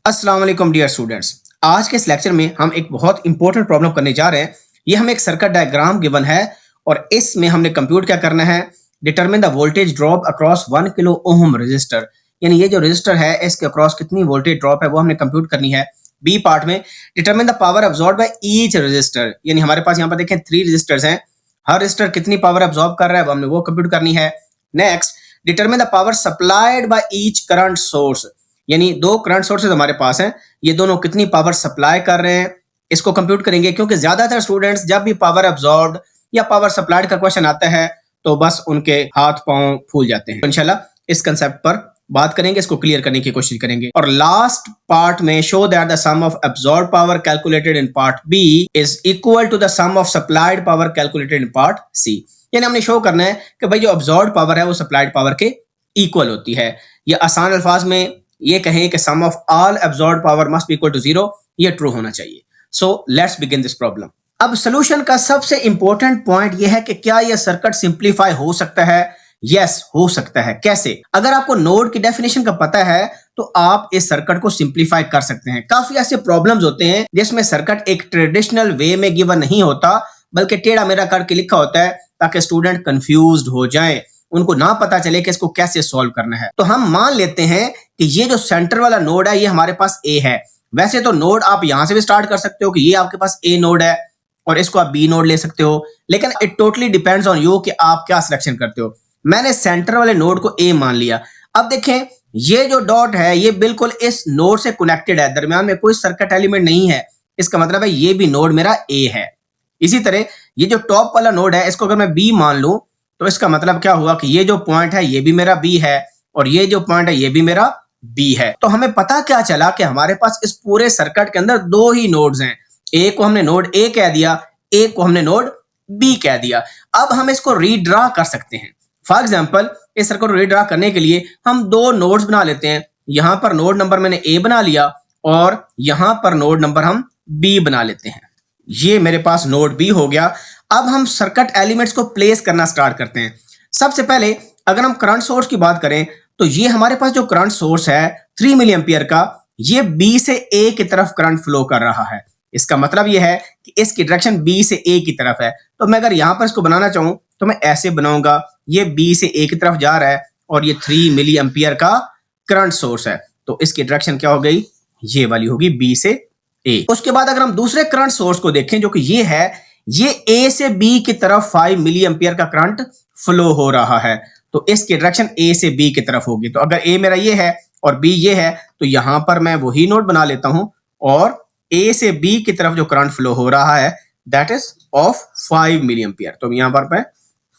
अस्सलाम वालेकुम dear students. आज के इस लेक्चर में हम एक बहुत इंपॉर्टेंट प्रॉब्लम करने जा रहे हैं। ये हमें एक सर्किट डायग्राम गिवन है और इसमें हमने कंप्यूट क्या करना है, determine the voltage drop across 1 kilo ohm resistor. यानी ये जो रजिस्टर है इसके अक्रॉस कितनी वोल्टेज ड्रॉप है वो हमने कंप्यूट करनी है। बी पार्ट में determine the power absorbed by each resistor, यानी हमारे पास यहाँ पर देखें 3 रजिस्टर्स हैं, हर रजिस्टर कितनी पावर अब्सॉर्ब कर रहा है वो हमने वो कंप्यूट करनी है। Next determine the power supplied by each current source, यानी दो करंट सोर्सेज हमारे पास हैं, ये दोनों कितनी पावर सप्लाई कर रहे हैं इसको कंप्यूट करेंगे। क्योंकि ज्यादातर स्टूडेंट्स जब भी पावर अब्सॉर्ब्ड या पावर सप्लाइड का क्वेश्चन आता है तो बस उनके हाथ पांव फूल जाते हैं। इंशाल्लाह इस कंसेप्ट पर बात करेंगे, इसको क्लियर करने की कोशिश करेंगे। और लास्ट पार्ट में show that the sum of absorbed power calculated in part B is equal to the sum of supplied power calculated in part C. यानी हमने शो करना है कि भाई जो अब्सॉर्ब्ड पावर है वो सप्लाइड पावर के इक्वल होती है, या आसान अल्फाज में ये कहें कि sum of all absorbed power must be equal to 0, ये ट्रू होना चाहिए। So let's begin this problem. अब सॉल्यूशन का सबसे इंपॉर्टेंट पॉइंट ये है कि क्या यह सर्किट सिंपलीफाई हो सकता है। यस, हो सकता है। कैसे? अगर आपको नोड की डेफिनेशन का पता है तो आप इस सर्किट को सिंपलीफाई कर सकते हैं। काफी ऐसे प्रॉब्लम्स होते हैं जिसमें सर्किट एक ट्रेडिशनल वे में गिवन नहीं होता बल्कि टेढ़ा मेढ़ा करके लिखा होता है ताकि स्टूडेंट कंफ्यूज्ड हो जाए, उनको ना पता चले कि इसको कैसे सॉल्व करना है। तो हम मान लेते हैं कि ये जो सेंटर वाला नोड है ये हमारे पास ए है। वैसे तो नोड आप यहां से भी स्टार्ट कर सकते हो कि ये आपके पास ए नोड है और इसको आप बी नोड ले सकते हो, लेकिन it totally depends on you कि आप क्या सिलेक्शन करते हो। मैंने सेंटर वाले नोड को ए मान लिया। अब देखें ये जो डॉट है ये बिल्कुल इस नोड से कनेक्टेड है, दरमियान में कोई सर्किट एलिमेंट नहीं है, इसका मतलब है ये भी नोड मेरा ए है। इसी तरह ये जो टॉप वाला नोड है इसको अगर मैं बी मान लूं तो इसका मतलब क्या हुआ कि ये जो पॉइंट है ये भी मेरा बी है और ये जो पॉइंट है ये भी मेरा बी है। तो हमें पता क्या चला कि हमारे पास इस पूरे सर्किट के अंदर दो ही नोड्स हैं। ए को हमने नोड ए कह दिया, ए को हमने नोड बी कह दिया। अब हम इसको रीड्रा कर सकते हैं। फॉर एग्जांपल इस सर्किट को रीड्रा करने के लिए हम दो नोड्स बना लेते हैं। यहां पर नोड नंबर मैंने ए बना लिया और यहां पर नोड नंबर हम बी बना लेते हैं। ये मेरे पास नोड बी हो गया। अब हम सर्किट एलिमेंट्स को प्लेस करना स्टार्ट करते हैं। सबसे पहले अगर हम करंट सोर्स की बात करें तो ये हमारे पास जो करंट सोर्स है 3 मिली एम्पियर का, ये बी से ए की तरफ करंट फ्लो कर रहा है। इसका मतलब ये है कि इसकी डायरेक्शन बी से ए की तरफ है। तो मैं अगर यहां पर इसको बनाना चाहूं तो मैं ऐसे बनाऊंगा, ये बी से ए की तरफ जा रहा है और ये 3 मिली एम्पियर का करंट सोर्स है, तो इसकी डायरेक्शन क्या हो गई, ये वाली होगी बी से ए। उसके बाद अगर हम दूसरे करंट सोर्स को देखें जो कि ये है, ये ए से बी की तरफ 5 मिली एम्पियर का करंट फ्लो हो रहा है, तो इसकी डायरेक्शन ए से बी की तरफ होगी। तो अगर ए मेरा ये है और बी ये है तो यहां पर मैं वही नोड बना लेता हूं और ए से बी की तरफ जो करंट फ्लो हो रहा है that is of 5 milliampere. तो यहां पर मैं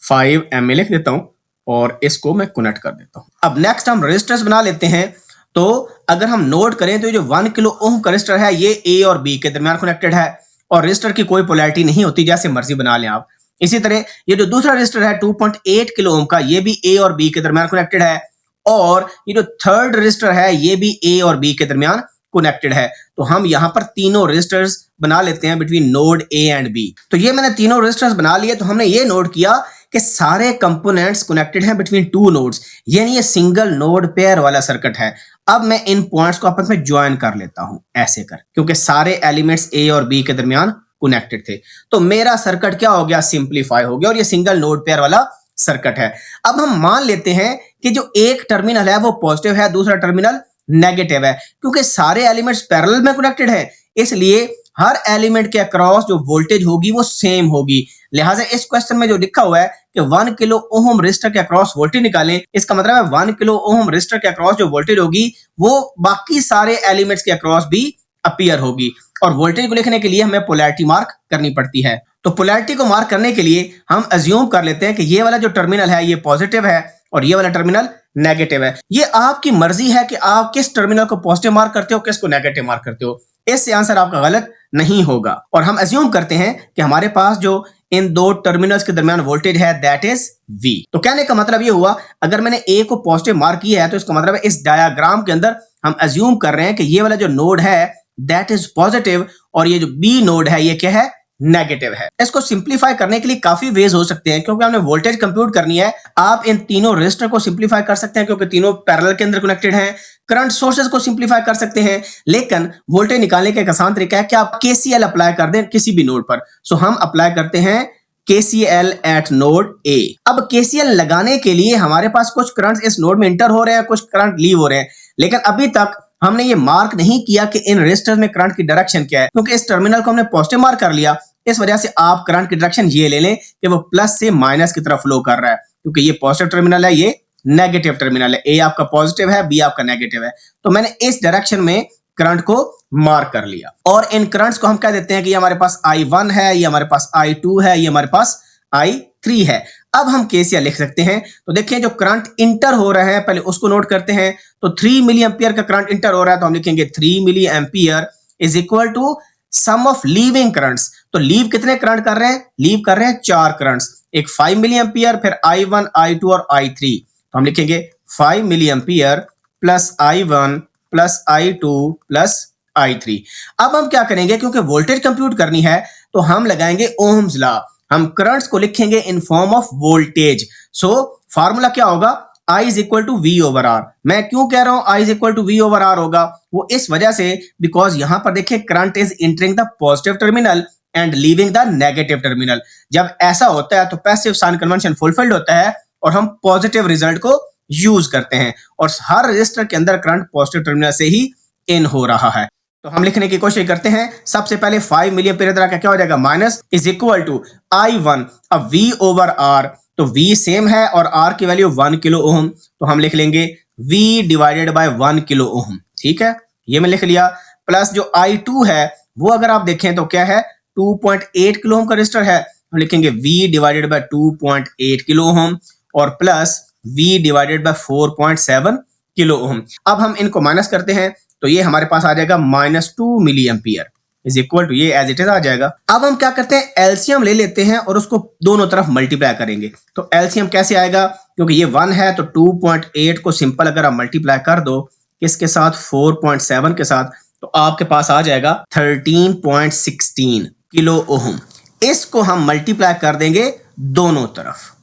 5 mA लिख देता हूं और इसको मैं कनेक्ट कर देता हूं। अब नेक्स्ट हम रेजिस्टर्स बना लेते हैं। तो अगर हम नोट करें तो जो 1 किलो ओम का रेजिस्टर है ये ए और बी के दरमियान कनेक्टेड है और रेजिस्टर की कोई पोलैरिटी नहीं होती, जैसे मर्जी बना लें आप। इसी तरह ये जो दूसरा रेजिस्टर है 2.8 किलो ओम का, ये भी ए और बी के दरमियान कनेक्टेड है और ये जो थर्ड रेजिस्टर है ये भी ए और बी के दरमियान कनेक्टेड है। तो हम यहाँ पर तीनों रेजिस्टर्स बना लेते हैं between node A and B. तो ये मैंने तीनों रेजिस्टर्स बना लिए। तो हमने ये नोट किया कि सारे कंपोनेंट्स कनेक्टेड हैं बिटवीन टू नोड्स, यानी ये सिंगल नोड पेयर वाला सर्किट है। अब मैं इन पॉइंट्स को आपस में ज्वाइन कर लेता हूं ऐसे कर, क्योंकि सारे एलिमेंट्स ए और बी के दरमियान कनेक्टेड थे। तो मेरा सर्किट क्या हो गया, सिंपलीफाई हो गया और ये सिंगल नोड पेयर वाला सर्किट है। अब हम मान लेते हैं कि जो एक टर्मिनल है वो पॉजिटिव है, दूसरा टर्मिनल नेगेटिव है। क्योंकि सारे एलिमेंट्स पैरेलल में कनेक्टेड है इसलिए हर एलिमेंट के अक्रॉस जो वोल्टेज होगी वो सेम होगी। लिहाजा इस क्वेश्चन में जो लिखा हुआ है कि 1 किलो ओम रेजिस्टर के अक्रॉस वोल्टेज निकालें, इसका मतलब है 1 किलो ओम रेजिस्टर के अक्रॉस जो वोल्टेज होगी वो बाकी सारे एलिमेंट्स के अक्रॉस भी अपीयर होगी। और वोल्टेज को लिखने के लिए हमें पोलैरिटी मार्क करनी पड़ती है। तो पोलैरिटी को मार्क करने के लिए हम अज्यूम कर लेते हैं कि ये वाला जो टर्मिनल है ये पॉजिटिव है और ये वाला टर्मिनल नेगेटिव है। ये आपकी मर्जी है कि आप किस टर्मिनल को पॉजिटिव मार्क करते हो, किसको नेगेटिव मार्क करते हो। इससे आंसर आपका गलत नहीं होगा। और हम अज्यूम करते हैं कि हमारे पास जो इन दो टर्मिनल्स के दरमियान वोल्टेज है दैट इज V। तो कहने का मतलब ये हुआ अगर मैंने A को पॉजिटिव मार्क किया है तो इसका मतलब है इस डायग्राम के अंदर हम अज्यूम कर रहे हैं कि ये वाला जो नोड है दैट इज पॉजिटिव और ये जो B नोड है ये क्या है, नेगेटिव है। इसको सिंप्लीफाई करने के लिए काफी वेज हो सकते हैं, क्योंकि हमने वोल्टेज कंप्यूट करनी है। आप इन तीनों रेजिस्टर को सिंप्लीफाई कर सकते हैं, क्योंकि तीनों पैरेलल के अंदर कनेक्टेड हैं। करंट सोर्सेज को सिंप्लीफाई कर सकते हैं, लेकिन वोल्टेज निकालने का एक आसान तरीका है कि आप केसीएल अप्लाई कर दें किसी भी नोड पर। सो हम अप्लाई करते हैं KCL एट नोड A। अब KCL लगाने के लिए हमारे पास कुछ करंट इस नोड में इंटर हो रहे हैं, कुछ करंट लीव हो रहे हैं, लेकिन अभी तक हमने ये मार्क नहीं किया कि इन रेजिस्टर्स में करंट की डायरेक्शन क्या है, क्योंकि इस टर्मिनल को हमने पॉजिटिव मार्क कर लिया। इस वजह से आप करंट की डायरेक्शन ये ले लें कि वो प्लस से माइनस की तरफ फ्लो कर रहा है, क्योंकि ये पॉजिटिव टर्मिनल है, ये नेगेटिव टर्मिनल है। A आपका पॉजिटिव है, B आपका नेगेटिव है। तो मैंने इस डायरेक्शन में करंट को मार्क कर लिया, और इन करंट्स को हम कह देते हैं कि ये हमारे पास I1 है, ये हमारे पास I2 है, ये हमारे पास I3 है। अब हम KCL लिख सकते हैं। तो देखिए जो करंट इंटर हो रहा है पहले उसको नोट करते हैं। तो 3 मिली एम्पियर का करंट इंटर हो रहा है, तो हम लिखेंगे 3 milliampere is equal to sum of leaving currents. तो लीव कितने करंट कर रहे हैं? लीव कर रहे हैं 4 करंट्स, एक 5 मिली एम्पियर, फिर I1, I2 और I3। तो हम लिखेंगे 5 milliampere plus I1 plus I2 plus I3। अब हम क्या करेंगे, क्योंकि वोल्टेज कंप्यूट करनी है तो हम लगाएंगे ओम्स लॉ। हम करंट्स को लिखेंगे in form of voltage. So formula क्या होगा? I is equal to V over R। मैं क्यों कह रहा हूं I is equal to V over R होगा? वो इस वजह से बिकॉज यहां पर देखिए current is entering the positive terminal and leaving the negative terminal. जब ऐसा होता है तो पैसिव साइन कन्वेंशन फुलफिल्ड होता है और हम पॉजिटिव रिजल्ट को यूज करते हैं, और हर रजिस्टर के अंदर करंट पॉजिटिव टर्मिनल से ही इन हो रहा है। तो हम लिखने की कोशिश करते हैं। सबसे पहले 5 मिली एम्पीयर का क्या हो जाएगा? Minus is equal to I1। अब V ओवर R, तो V सेम है और R की वैल्यू 1 किलो ओम, तो हम लिख लेंगे V डिवाइडेड बाय 1 किलो ओम। ठीक है, ये मैं लिख लिया। प्लस जो I2 है वो अगर आप देखें तो क्या है? 2.8 किलो ओम का रजिस्टर है, हम लिखेंगे V divided by 2.8 kilo ohm और plus V divided by 4.7 kilo ohm. अब हम इनको माइनस करते हैं, तो ये हमारे पास आ जाएगा -2 milliampere is equal to, ये एज इट इज आ जाएगा। अब हम क्या करते हैं, एलसीएम ले लेते हैं और उसको दोनों तरफ मल्टीप्लाई करेंगे। तो एलसीएम कैसे आएगा? क्योंकि ये 1 है तो 2.8 को सिंपल अगर आप मल्टीप्लाई कर दो किसके साथ? 4.7 के साथ, तो आपके पास आ जाएगा 13.16 किलो ओम। इसको हम मल्टीप्लाई कर देंगे दोनों तरफ।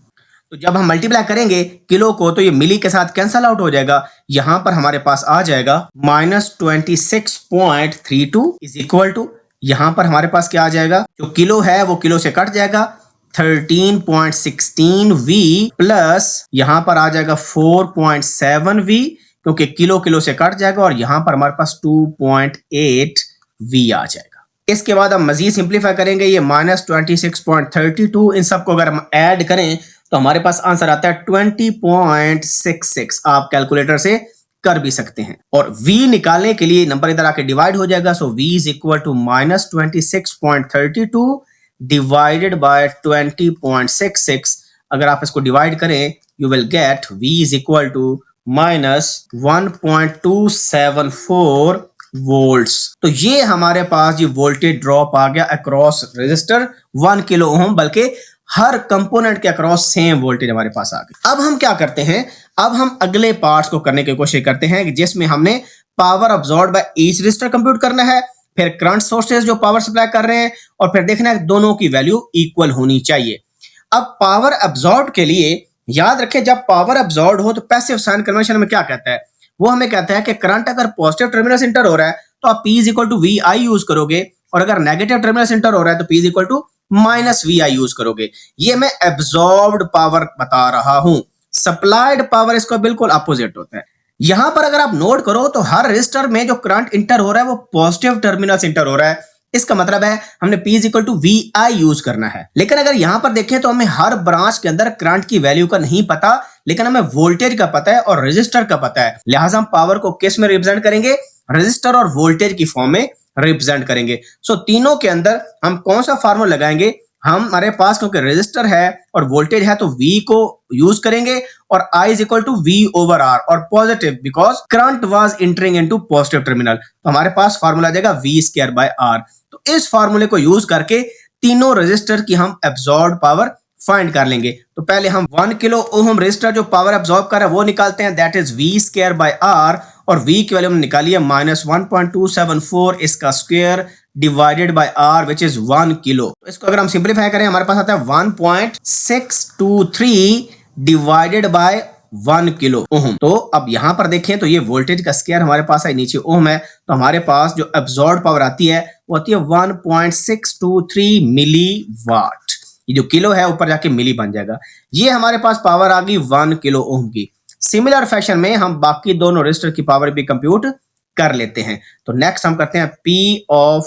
तो जब हम मल्टीप्लाई करेंगे किलो को तो ये मिली के साथ कैंसल आउट हो जाएगा। यहां पर हमारे पास आ जाएगा -26.32 इज इक्वल टू, यहां पर हमारे पास क्या आ जाएगा? जो किलो है वो किलो से कट जाएगा, 13.16V प्लस यहां पर आ जाएगा 4.7V, क्योंकि किलो किलो से कट जाएगा, और यहां पर हमारे पास 2.8V आ जाएगा। इसके बाद हम मजीद सिंप्लीफाई करेंगे, ये -26.32 इन सबको अगर हम ऐड करें तो हमारे पास आंसर आता है 20.66। आप कैलकुलेटर से कर भी सकते हैं, और V निकालने के लिए नंबर इधर आके डिवाइड हो जाएगा। So V is equal to -26.32 divided by 20.66। अगर आप इसको डिवाइड करें you will get V is equal to -1.274 volts. तो ये हमारे पास ये वोल्टेज ड्रॉप आ गया अक्रॉस रेजिस्टर 1 किलो ओम, बल्कि हर कंपोनेंट के अक्रॉस सेम वोल्टेज हमारे पास आ गई। अब हम क्या करते हैं, अब हम अगले पार्ट्स को करने की कोशिश करते हैं जिसमें हमने power absorbed by each resistor compute करना है, फिर करंट सोर्सेज जो पावर सप्लाई कर रहे हैं, और फिर देखना है दोनों की वैल्यू इक्वल होनी चाहिए। अब पावर अब्सॉर्ब्ड के लिए याद रखें, जब पावर अब्सॉर्ब्ड हो तो पैसिव साइन कन्वेंशन में क्या कहता है? वो हमें कहता है कि करंट अगर पॉजिटिव टर्मिनल से इंटर हो रहा है तो आप P is equal to VI use करोगे, और अगर नेगेटिव टर्मिनल से इंटर हो रहा है तो P is equal to -VI use करोगे। ये मैं एब्सॉर्ब्ड पावर बता रहा हूं। सप्लाइड पावर इसका बिल्कुल अपोजिट होता है। यहां पर अगर आप नोट करो तो हर रजिस्टर में जो करंट इंटर हो रहा है वो पॉजिटिव टर्मिनल से इंटर हो रहा है। इसका मतलब है हमने P is equal to VI use करना है। लेकिन अगर यहां पर देखें तो हमें हर ब्रांच के अंदर करंट की वैल्यू का नहीं पता, लेकिन हमें वोल्टेज का पता है और रजिस्टर का पता है। लिहाजा हम पावर को किस में रिप्रेजेंट करेंगे? रजिस्टर और वोल्टेज की फॉर्म में रिप्रेजेंट करेंगे। सो तीनों के अंदर हम कौन सा फार्मूला लगाएंगे? हमारे पास क्योंकि रेजिस्टर है और वोल्टेज है तो V को यूज करेंगे, और I is equal to V over R, और positive because current was entering into positive terminal, तो हमारे पास फार्मूला आ जाएगा V स्क्वायर बाय R। तो इस फार्मूले को यूज करके तीनों रेजिस्टर की हम एब्सॉर्ब्ड पावर फाइंड कर लेंगे। तो पहले हम 1 किलो ओम रेजिस्टर जो पावर एब्सॉर्ब कर रहा है वो निकालते हैं, that is V square by R, और V की वैल्यू हमने निकाली है -1.274, इसका square divided by R which is 1 kilo. तो इसको अगर हम सिंप्लीफाई करें हमारे पास आता है 1.623 डिवाइडेड बाय 1 किलो ओम। तो अब यहां पर देखें तो ये वोल्टेज का स्क्वायर हमारे पास है, नीचे ओम है, तो हमारे पास जो एब्जॉर्ब पावर आती है वो आती है 1.623 मिली वाट। ये जो किलो है ऊपर जाके मिली बन जाएगा। ये हमारे पास पावर आ गई 1 किलो ओम की। सिमिलर फैशन में हम बाकी दोनों रेजिस्टर की पावर भी कंप्यूट कर लेते हैं। तो नेक्स्ट हम करते हैं P ऑफ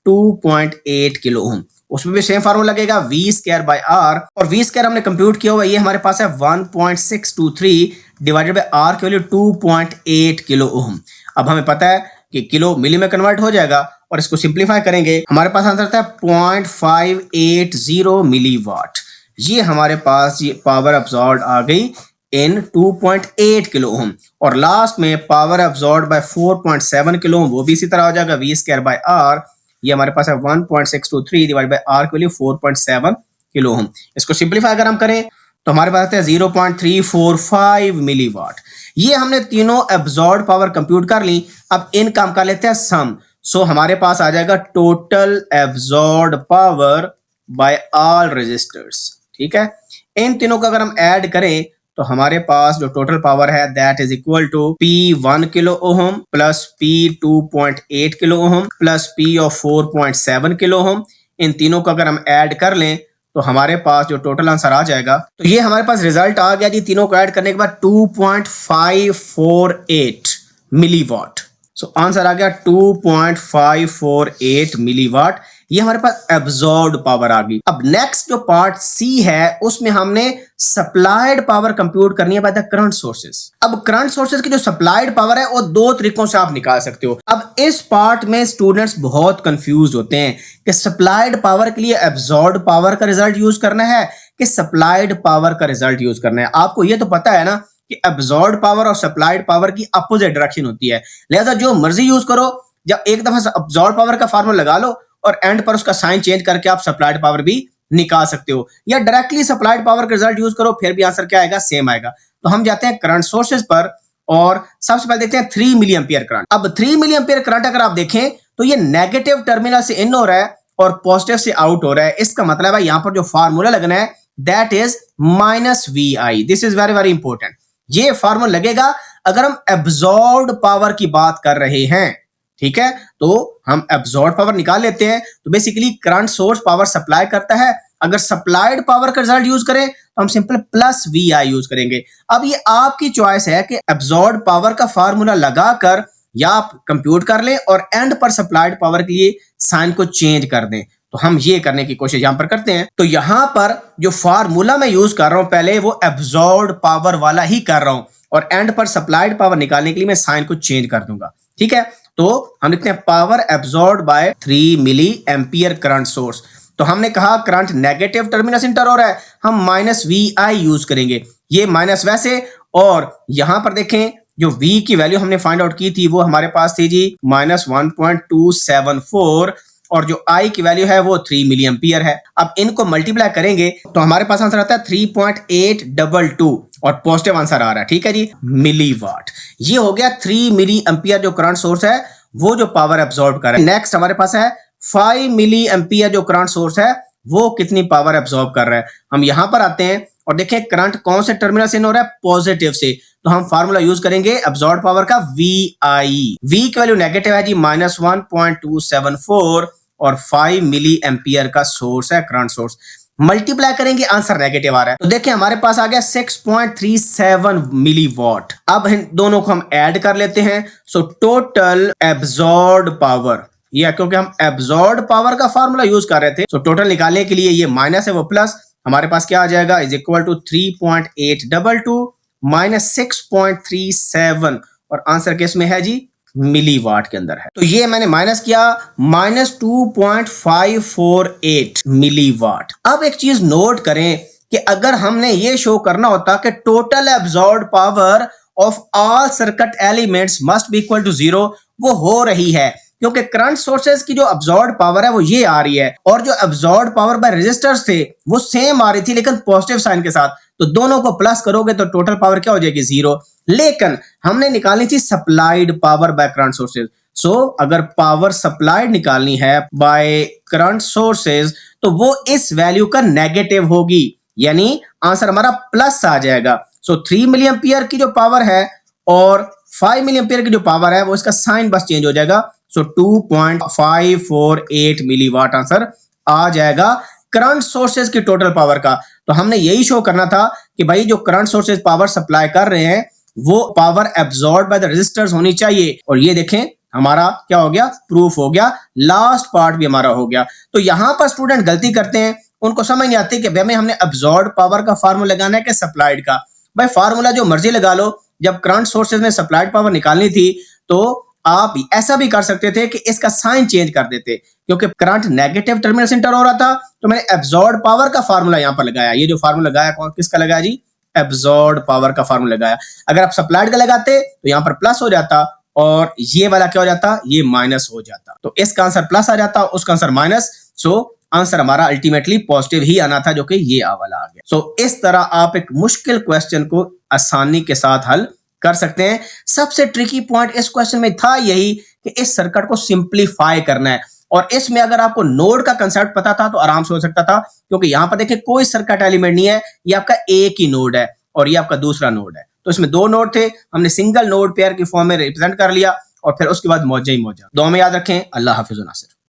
2.8 किलो ओम। उसमें भी सेम फार्मूला लगेगा V स्क्वायर बाय R, और V स्क्वायर हमने कंप्यूट किया हुआ, ये हमारे पास है 1.623 डिवाइडेड बाय R की वैल्यू 2.8 किलो ओम। अब हमें पता है कि किलो मिली में कन्वर्ट हो जाएगा, और इसको सिंप्लीफाई करेंगे हमारे पास आंसर आता है 0.580 मिली वाट। ये हमारे पास ये पावर अब्सॉर्ब आ गई इन 2.8 किलो ओम। और लास्ट में power absorb by 4.7 kilo ohm, वो भी इसी तरह हो जाएगा V स्क्वायर बाय R। ये हमारे पास है 1.623 डिवाइड बाय R की वैल्यू 4.7 किलो ओम। इसको सिंप्लीफाई अगर हम करें तो हमारे पास आता है 0.345 मिली वाट। ये हमने तीनों एब्सॉर्ब पावर कंप्यूट कर ली। अब इनका हम कर लेते हैं सम। सो हमारे पास आ जाएगा total absorb power by all resistors. ठीक है, इन तीनों का अगर हम ऐड करें तो हमारे पास जो टोटल पावर है that is equal to P 1 kilo ohm plus P 2.8 kilo ohm plus P of 4.7 kilo ohm. इन तीनों को अगर हम ऐड कर लें तो हमारे पास जो टोटल आंसर आ जाएगा, तो ये हमारे पास रिजल्ट आ गया जी, तीनों को ऐड करने के बाद 2.548 मिली वाट। सो आंसर आ गया 2.548 मिली वाट। ये हमारे पास एब्सॉर्ब्ड पावर आ गई। अब नेक्स्ट जो पार्ट सी है उसमें हमने सप्लाइड पावर कंप्यूट करनी है बाय द करंट सोर्सेज। अब करंट सोर्सेज की जो सप्लाइड पावर है वो दो तरीकों से आप निकाल सकते हो। अब इस पार्ट में स्टूडेंट्स बहुत कंफ्यूज होते हैं कि सप्लाइड पावर के लिए एब्सॉर्ब्ड पावर का रिजल्ट यूज करना है कि सप्लाइड पावर का रिजल्ट यूज करना है। आपको ये तो पता है ना कि एब्सॉर्ब्ड पावर और सप्लाइड पावर की अपोजिट डायरेक्शन होती है, लिहाजा जो मर्जी यूज करो, जब एक दफा एब्सॉर्ब्ड पावर का फार्मूला लगा लो और एंड पर उसका साइन चेंज करके आप सप्लाइड पावर भी निकाल सकते हो, या डायरेक्टली सप्लाइड पावर का रिजल्ट यूज करो, फिर भी आंसर क्या आएगा, सेम आएगा। तो हम जाते हैं करंट सोर्सेज पर और सबसे पहले देखते हैं 3 मिली एम्पियर करंट। अब 3 मिली एम्पियर करंट अगर आप देखें तो ये नेगेटिव टर्मिनल से इन हो रहा है और पॉजिटिव से आउट हो रहा है। इसका मतलब है यहां पर जो फार्मूला लगना है that is -VI। This is very very important. ये फार्मूला लगेगा अगर हम एब्सॉर्ब्ड पावर की बात कर रहे हैं। ठीक है, तो हम एब्सॉर्ब पावर निकाल लेते हैं। तो basically current source power supply करता है। अगर सप्लाइड पावर का रिजल्ट यूज करें तो हम सिंपल +VI यूज करेंगे। अब ये आपकी चॉइस है कि एब्सॉर्ब पावर का फार्मूला लगाकर या आप कंप्यूट कर लें और एंड पर सप्लाइड पावर के लिए साइन को चेंज कर दें। तो हम ये करने की कोशिश यहां पर करते हैं। तो यहां पर जो फार्मूला मैं यूज कर रहा हूं पहले वो एब्सॉर्ब पावर वाला ही कर रहा हूं, और एंड पर सप्लाइड पावर निकालने के लिए मैं साइन को चेंज कर दूंगा। ठीक है, तो हम लिखते हैं power absorbed by 3 milliampere current source. तो हमने कहा करंट नेगेटिव टर्मिनल से इंटर हो रहा है, हम -VI यूज करेंगे। ये माइनस वैसे, और यहां पर देखें जो V की वैल्यू हमने फाइंड आउट की थी वो हमारे पास थी जी -1.274, और जो I की वैल्यू है वो 3 मिली एम्पियर है। अब इनको मल्टीप्लाई करेंगे तो हमारे पास आंसर आता है 3.822, और पॉजिटिव आंसर आ रहा है। ठीक है जी, मिली वाट। ये हो गया 3 मिली एम्पियर जो करंट सोर्स है वो जो पावर एब्सॉर्ब कर रहा है। नेक्स्ट हमारे पास है 5 मिली एम्पियर जो करंट सोर्स है वो कितनी पावर एब्सॉर्ब कर रहा है। हम यहां पर आते हैं और देखें करंट कौन से टर्मिनल से इन हो रहा है, पॉजिटिव से। तो हम फार्मूला यूज करेंगे एब्सॉर्ब पावर का VI। V की वैल्यू नेगेटिव है जी -1.274, और 5 मिली एम्पियर का सोर्स है करंट सोर्स। मल्टीप्लाई करेंगे आंसर नेगेटिव आ रहा है, तो देखिए हमारे पास आ गया 6.37 मिली वॉट। अब इन दोनों को हम ऐड कर लेते हैं। सो टोटल एब्सॉर्ब्ड पावर, ये क्योंकि हम एब्सॉर्ब्ड पावर का फार्मूला यूज कर रहे थे, सो टोटल निकालने के लिए ये माइनस है वो प्लस, हमारे पास क्या आ जाएगा इज इक्वल टू 3.822 माइनस 6.37, और आंसर किस में है जी, मिली वाट के अंदर है। तो ये मैंने माइनस किया -2.548 मिली वाट। अब एक चीज नोट करें कि अगर हमने ये शो करना होता कि total absorbed power of all circuit elements must be equal to 0, वो हो रही है क्योंकि करंट सोर्सेज की जो एब्सॉर्ब्ड पावर है वो ये आ रही है, और जो एब्सॉर्ब्ड पावर बाय रेजिस्टर्स थे वो सेम आ रही थी लेकिन पॉजिटिव साइन के साथ। तो दोनों को प्लस करोगे तो टोटल पावर क्या हो जाएगी, 0। लेकिन हमने निकालनी थी supplied power by current sources. So अगर पावर सप्लाइड निकालनी है बाय करंट सोर्सेज तो वो इस वैल्यू का नेगेटिव होगी, यानी आंसर हमारा प्लस आ जाएगा। सो 3 मिली एम्पियर की जो पावर है और 5 मिली एम्पियर की जो पावर है वो इसका साइन बस चेंज हो जाएगा। सो 2.548 मिली वाट आंसर आ जाएगा करंट सोर्सेज की टोटल पावर का। तो हमने यही शो करना था कि भाई जो करंट सोर्सेज पावर सप्लाई कर रहे हैं वो power absorb by the resistors होनी चाहिए। और ये देखें हमारा क्या हो गया, प्रूफ हो गया, लास्ट पार्ट भी हमारा हो गया। तो यहां पर स्टूडेंट गलती करते हैं, उनको समझ नहीं आती कि भाई हमने एब्सॉर्ब पावर का फार्मूला लगाना है कि सप्लाइड का। भाई फार्मूला जो मर्जी लगा लो, जब करंट सोर्सेज में सप्लाइड पावर निकालनी थी तो आप ऐसा भी कर सकते थे कि इसका साइन चेंज कर देते, क्योंकि करंट नेगेटिव टर्मिनल से इंटर हो रहा था तो मैंने एब्सॉर्ब पावर का फार्मूला यहां पर लगाया। ये जो फार्मूला लगाया कौन किसका लगाया जी, एब्सॉर्ब पावर का फार्मूला लगाया। अगर आप सप्लाइड का लगाते तो यहां पर प्लस हो जाता और ये वाला क्या हो जाता, ये माइनस हो जाता। तो इसका आंसर प्लस आ जाता, उसका आंसर माइनस। सो आंसर हमारा अल्टीमेटली पॉजिटिव ही आना था, जो कि ये वाला आ गया। सो इस तरह आप एक मुश्किल क्वेश्चन को आसानी के साथ हल कर सकते हैं। सबसे ट्रिकी पॉइंट इस क्वेश्चन में था यही कि इस सर्किट को सिंप्लीफाई करना है, और इसमें अगर आपको नोड का कंसेप्ट पता था तो आराम से हो सकता था, क्योंकि यहां पर देखिए कोई सर्किट एलिमेंट नहीं है, ये आपका एक ही नोड है और ये आपका दूसरा नोड है। तो इसमें दो नोड थे, हमने सिंगल नोड पेयर की फॉर्म में रिप्रेजेंट कर लिया और फिर उसके बाद मौजा ही मौजा। दो में याद रखें। अल्लाह हाफिज़ नासिर।